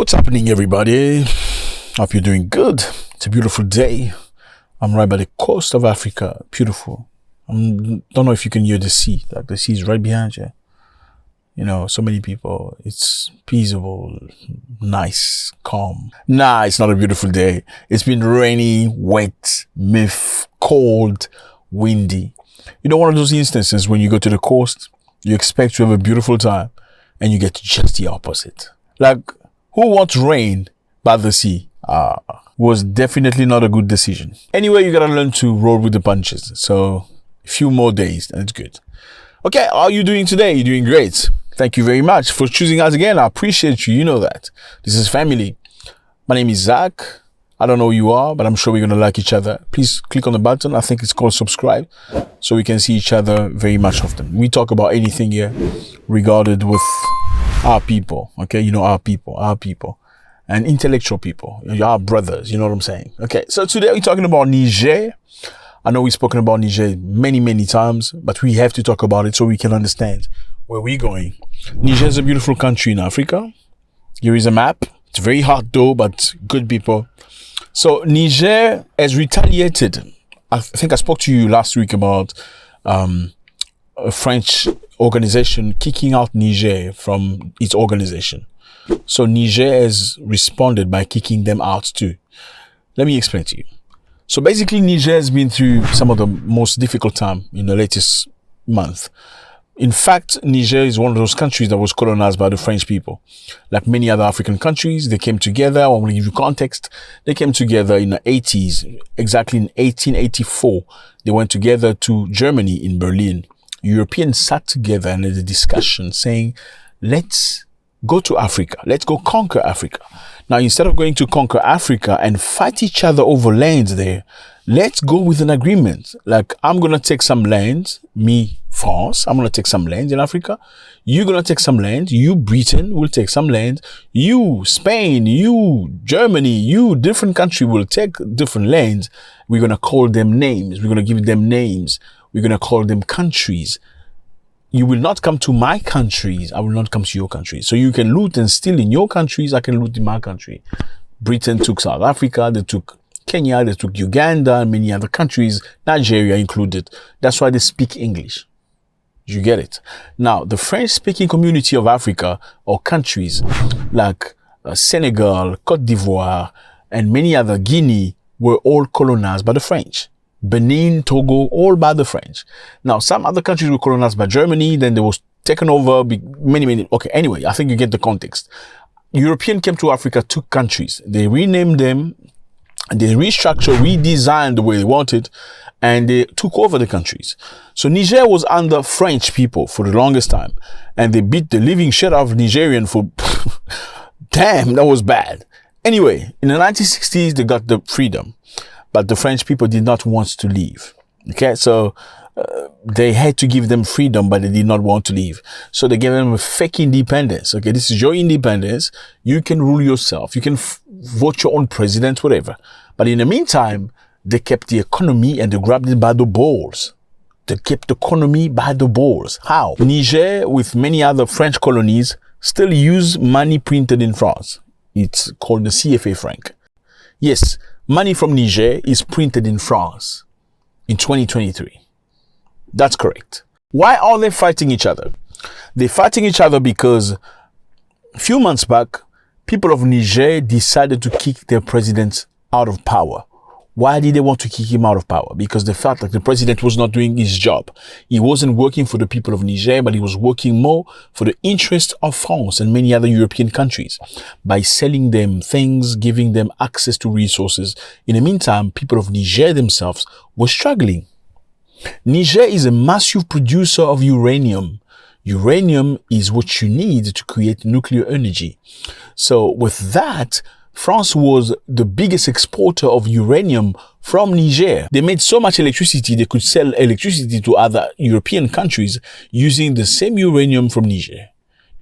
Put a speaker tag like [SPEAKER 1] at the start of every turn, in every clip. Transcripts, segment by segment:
[SPEAKER 1] What's happening, everybody? Hope you're doing good. It's a beautiful day. I'm right by the coast of Africa. Beautiful. Don't know if you can hear the sea. Like the sea is right behind you. You know, so many people. It's peaceable, nice, calm. Nah, it's not a beautiful day. It's been rainy, wet, cold, windy. You know, one of those instances when you go to the coast, you expect to have a beautiful time and you get just the opposite. Like, who wants rain by the sea? Was definitely not a good decision. Anyway, you gotta learn to roll with the punches. So, a few more days and it's good. Okay, how are you doing today? You're doing great. Thank you very much for choosing us again. I appreciate you. You know that. This is family. My name is Zack. I don't know who you are, but I'm sure we're gonna like each other. Please click on the button. I think it's called subscribe, so we can see each other very much often. We talk about anything here regarded with our people. Okay, you know, our people, and intellectual people. You're our brothers. You know what I'm saying? Okay, so today we're talking about Niger. I know we've spoken about Niger many times, but we have to talk about it so we can understand where we're going. Niger is a beautiful country in Africa. Here is a map. It's very hot though, but good people. So Niger has retaliated. I think I spoke to you last week about a French organization kicking out Niger from its organization. So Niger has responded by kicking them out too. Let me explain to you. So basically Niger has been through some of the most difficult time in the latest month. In fact, Niger is one of those countries that was colonized by the French people. Like many other African countries, they came together. I want to give you context. They came together in the 80s, exactly in 1884. They went together to Germany in Berlin. Europeans sat together and had a discussion saying, let's go to Africa. Let's go conquer Africa. Now, instead of going to conquer Africa and fight each other over lands there, let's go with an agreement. Like, I'm going to take some land, me, France, I'm going to take some land in Africa. You're going to take some land. You, Britain, will take some land. You, Spain, you, Germany, you, different country will take different lands. We're going to call them names. We're going to give them names. We're going to call them countries. You will not come to my countries. I will not come to your countries. So you can loot and steal in your countries. I can loot in my country. Britain took South Africa. They took Kenya. They took Uganda and many other countries, Nigeria included. That's why they speak English. You get it? Now, the French-speaking community of Africa or countries like Senegal, Cote d'Ivoire, and many other, Guinea, were all colonized by the French. Benin, Togo, all by the French. Now, some other countries were colonized by Germany, then they was taken over many. Okay, anyway, I think you get the context. European came to Africa, took countries. They renamed them, they restructured, redesigned the way they wanted, and they took over the countries. So Niger was under French people for the longest time, and they beat the living shit out of Nigerian for, damn, that was bad. Anyway, in the 1960s, they got the freedom. But the French people did not want to leave. Okay, so they had to give them freedom, but they did not want to leave. So they gave them a fake independence. Okay, this is your independence. You can rule yourself. You can vote your own president, whatever. But in the meantime, they kept the economy and they grabbed it by the balls. They kept the economy by the balls. How? Niger, with many other French colonies, still use money printed in France. It's called the CFA franc. Yes. Money from Niger is printed in France in 2023. That's correct. Why are they fighting each other? They're fighting each other because a few months back, people of Niger decided to kick their president out of power. Why did they want to kick him out of power? Because they felt like the president was not doing his job. He wasn't working for the people of Niger, but he was working more for the interests of France and many other European countries by selling them things, giving them access to resources. In the meantime, people of Niger themselves were struggling. Niger is a massive producer of uranium. Uranium is what you need to create nuclear energy. So with that, France was the biggest exporter of uranium from Niger. They made so much electricity, they could sell electricity to other European countries using the same uranium from Niger.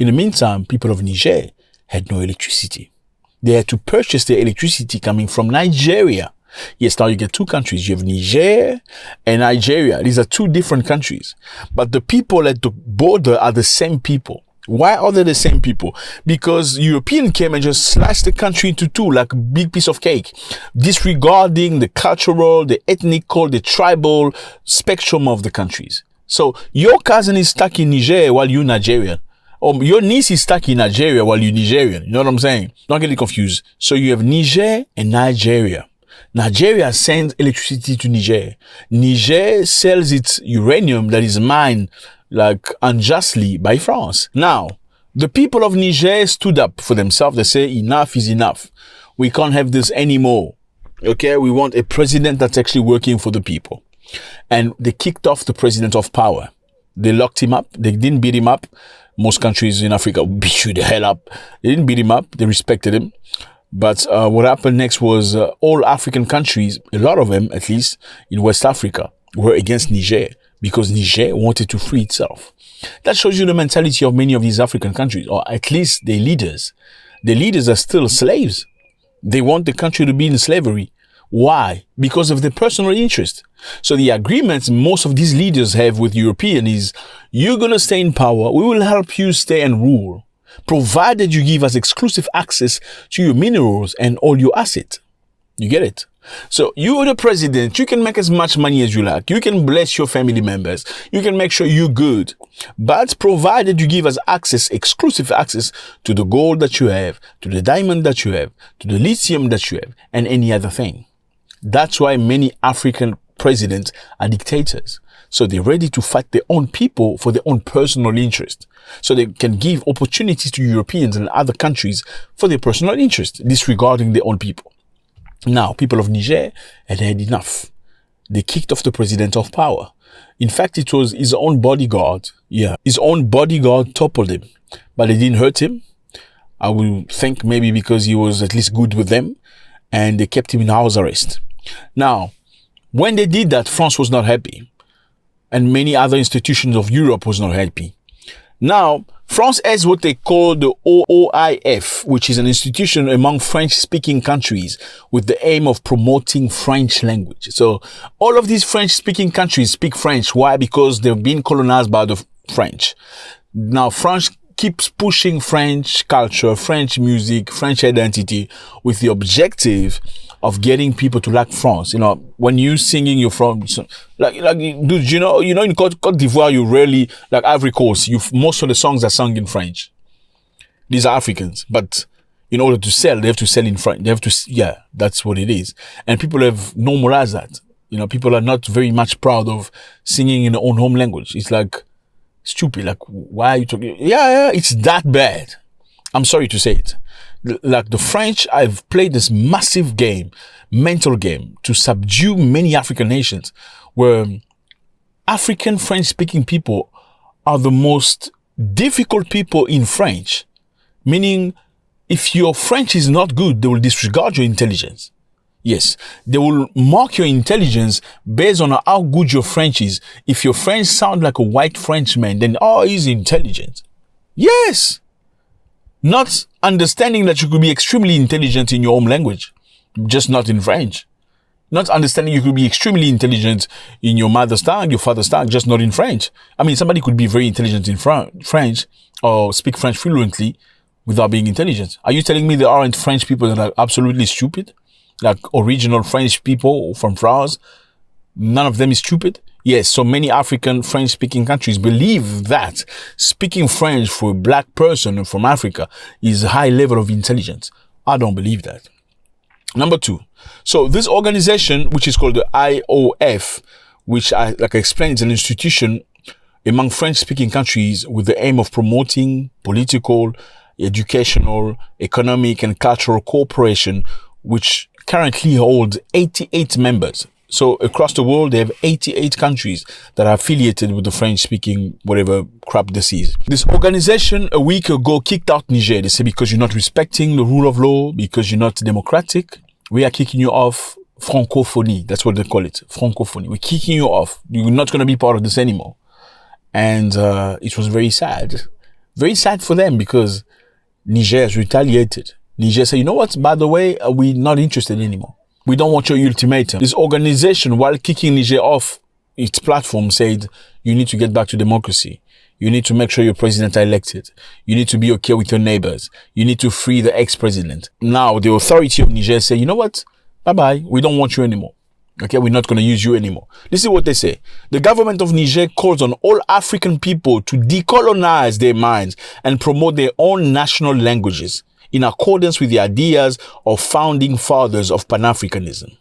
[SPEAKER 1] In the meantime, people of Niger had no electricity. They had to purchase their electricity coming from Nigeria. Yes, now you get two countries. You have Niger and Nigeria. These are two different countries. But the people at the border are the same people. Why are they the same people? Because European came and just sliced the country into two like a big piece of cake, disregarding the cultural, the ethnical, the tribal spectrum of the countries. So your cousin is stuck in Niger while you're Nigerian. Or your niece is stuck in Nigeria while you're Nigerian. You know what I'm saying? Don't get it confused. So you have Niger and Nigeria. Nigeria sends electricity to Niger. Niger sells its uranium that is mined like unjustly by France. Now, the people of Niger stood up for themselves. They say enough is enough. We can't have this anymore. Okay, we want a president that's actually working for the people. And they kicked off the president of power. They locked him up. They didn't beat him up. Most countries in Africa beat you the hell up. They didn't beat him up. They respected him. But what happened next was all African countries, a lot of them at least in West Africa, were against Niger because Niger wanted to free itself. That shows you the mentality of many of these African countries, or at least their leaders. The leaders are still slaves. They want the country to be in slavery. Why? Because of their personal interest. So the agreements most of these leaders have with Europeans is, you're going to stay in power. We will help you stay and rule, provided you give us exclusive access to your minerals and all your assets. You get it? So you're the president. You can make as much money as you like. You can bless your family members. You can make sure you're good. But provided you give us access, exclusive access to the gold that you have, to the diamond that you have, to the lithium that you have, and any other thing. That's why many African presidents are dictators. So they're ready to fight their own people for their own personal interest. So they can give opportunities to Europeans and other countries for their personal interest, disregarding their own people. Now, people of Niger had had enough. They kicked off the president of power. In fact, it was his own bodyguard. Yeah, his own bodyguard toppled him. But they didn't hurt him. I will think maybe because he was at least good with them. And they kept him in house arrest. Now, when they did that, France was not happy. And many other institutions of Europe was not happy. Now, France has what they call the OIF, which is an institution among French-speaking countries with the aim of promoting French language. So all of these French-speaking countries speak French. Why? Because they've been colonized by the French. Now, France keeps pushing French culture, French music, French identity with the objective of getting people to like France. You know, when you singing, you're from, dude, you know, in Cote d'Ivoire, you rarely, like Ivory Coast, most of the songs are sung in French. These are Africans, but in order to sell, they have to sell in French. They have to, yeah, that's what it is. And people have normalized that. You know, people are not very much proud of singing in their own home language. It's like stupid. Like, why are you talking? Yeah, it's that bad. I'm sorry to say it. Like the French, I've played this massive game, mental game, to subdue many African nations, where African French-speaking people are the most difficult people in French. Meaning, if your French is not good, they will disregard your intelligence. Yes, they will mark your intelligence based on how good your French is. If your French sounds like a white Frenchman, then, oh, he's intelligent. Yes. Not understanding that you could be extremely intelligent in your own language, just not in French. Not understanding you could be extremely intelligent in your mother's tongue, your father's tongue, just not in French. I mean, somebody could be very intelligent in French or speak French fluently without being intelligent. Are you telling me there aren't French people that are absolutely stupid? Like original French people from France? None of them is stupid? Yes, so many African French-speaking countries believe that speaking French for a black person from Africa is a high level of intelligence. I don't believe that. Number two, so this organization, which is called the IOF, which like I explained, is an institution among French-speaking countries with the aim of promoting political, educational, economic, and cultural cooperation, which currently holds 88 members. So across the world, they have 88 countries that are affiliated with the French-speaking, whatever crap this is. This organization a week ago kicked out Niger. They say because you're not respecting the rule of law, because you're not democratic, we are kicking you off Francophonie. That's what they call it, Francophonie. We're kicking you off. You're not going to be part of this anymore. And it was very sad. Very sad for them because Niger has retaliated. Niger said, you know what, by the way, we're not interested anymore. We don't want your ultimatum. This organization, while kicking Niger off its platform, said, you need to get back to democracy. You need to make sure your president are elected. You need to be okay with your neighbors. You need to free the ex-president. Now, the authority of Niger say, you know what? Bye-bye. We don't want you anymore. Okay, we're not going to use you anymore. This is what they say. The government of Niger calls on all African people to decolonize their minds and promote their own national languages in accordance with the ideas of founding fathers of Pan-Africanism.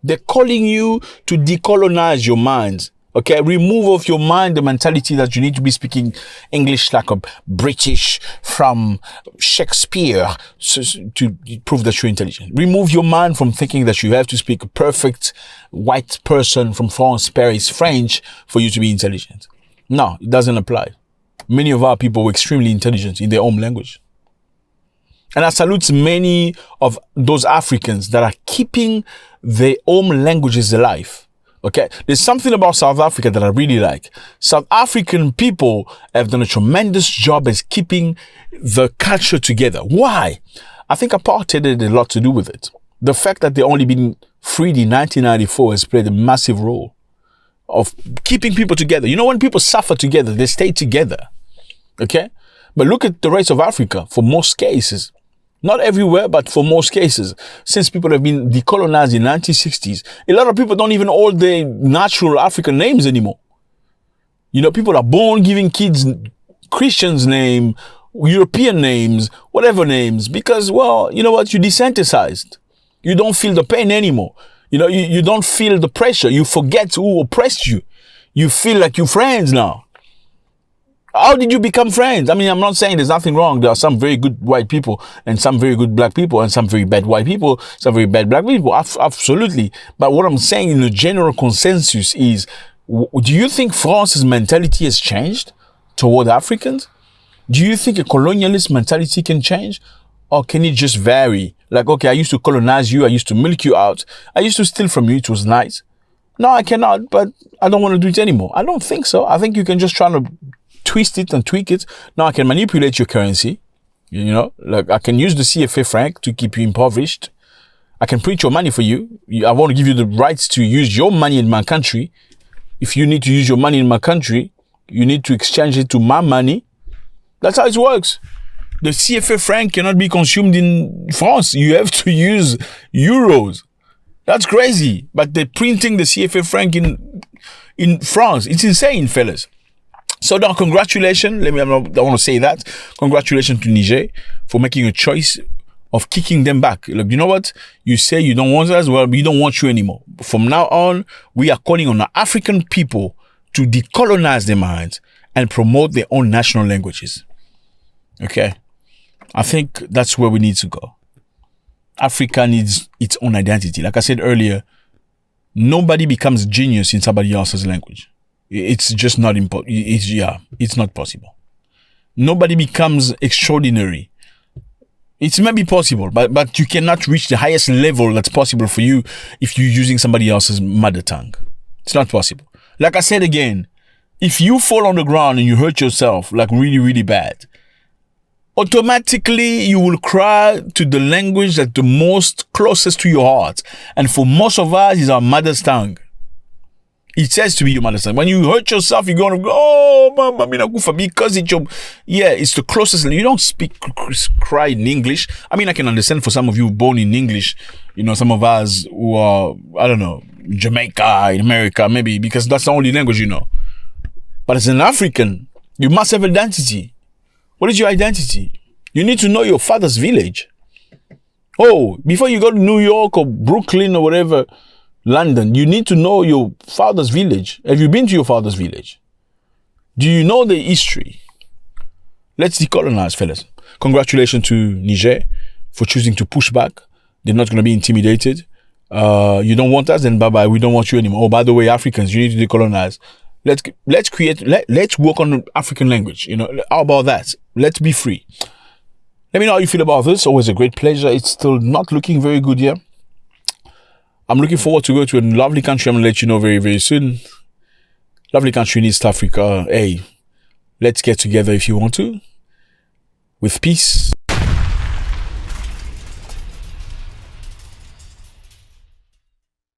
[SPEAKER 1] They're calling you to decolonize your minds. Okay, remove off your mind the mentality that you need to be speaking English like a British from Shakespeare to prove that you're intelligent. Remove your mind from thinking that you have to speak a perfect white person from France, Paris, French for you to be intelligent. No, it doesn't apply. Many of our people were extremely intelligent in their own language. And I salute many of those Africans that are keeping their own languages alive. Okay, there's something about South Africa that I really like. South African people have done a tremendous job as keeping the culture together. Why? I think apartheid had a lot to do with it. The fact that they only been freed in 1994 has played a massive role of keeping people together. You know, when people suffer together, they stay together. Okay, but look at the rest of Africa. For most cases, not everywhere, but for most cases, since people have been decolonized in the 1960s, a lot of people don't even hold their natural African names anymore. You know, people are born giving kids Christians name, European names, whatever names, because, well, you know what? You desensitized. You don't feel the pain anymore. You know, you don't feel the pressure. You forget who oppressed you. You feel like you're friends now. How did you become friends? I mean, I'm not saying there's nothing wrong. There are some very good white people and some very good black people and some very bad white people, some very bad black people. Absolutely. But what I'm saying in the general consensus is, do you think France's mentality has changed toward Africans? Do you think a colonialist mentality can change? Or can it just vary? Like, okay, I used to colonize you. I used to milk you out. I used to steal from you. It was nice. No, I cannot, but I don't want to do it anymore. I don't think so. I think you can just try to twist it and tweak it. Now I can manipulate your currency. You know, like I can use the CFA franc to keep you impoverished. I can print your money for you. I want to give you the rights to use your money in my country. If you need to use your money in my country, you need to exchange it to my money. That's how it works. The CFA franc cannot be consumed in France. You have to use euros. That's crazy. But they're printing the CFA franc in France. It's insane, fellas. So now, congratulations. I want to say that. Congratulations to Niger for making a choice of kicking them back. Look, you know what? You say you don't want us. Well, we don't want you anymore. From now on, we are calling on the African people to decolonize their minds and promote their own national languages. Okay? I think that's where we need to go. Africa needs its own identity. Like I said earlier, nobody becomes genius in somebody else's language. It's just not it's not possible. Nobody becomes extraordinary. It may be possible, but you cannot reach the highest level that's possible for you if you're using somebody else's mother tongue. It's not possible. Like I said again, if you fall on the ground and you hurt yourself like really, really bad, automatically you will cry to the language that's the most closest to your heart. And for most of us, is our mother's tongue. It says to be your mother's tongue. When you hurt yourself, you're going to go, oh, mama, because it's your, it's the closest. You don't cry in English. I mean, I can understand for some of you born in English, you know, some of us who are, I don't know, Jamaica, in America, maybe, because that's the only language you know. But as an African, you must have identity. What is your identity? You need to know your father's village. Oh, before you go to New York or Brooklyn or whatever, London, you need to know your father's village. Have you been to your father's village? Do you know the history? Let's decolonize, fellas. Congratulations to Niger for choosing to push back. They're not going to be intimidated. You don't want us, then bye-bye. We don't want you anymore. Oh, by the way, Africans, you need to decolonize. Let's work on African language. You know, how about that? Let's be free. Let me know how you feel about this. Always a great pleasure. It's still not looking very good here. I'm looking forward to go to a lovely country. I'm going to let you know very, very soon. Lovely country in East Africa. Hey, let's get together if you want to. With peace.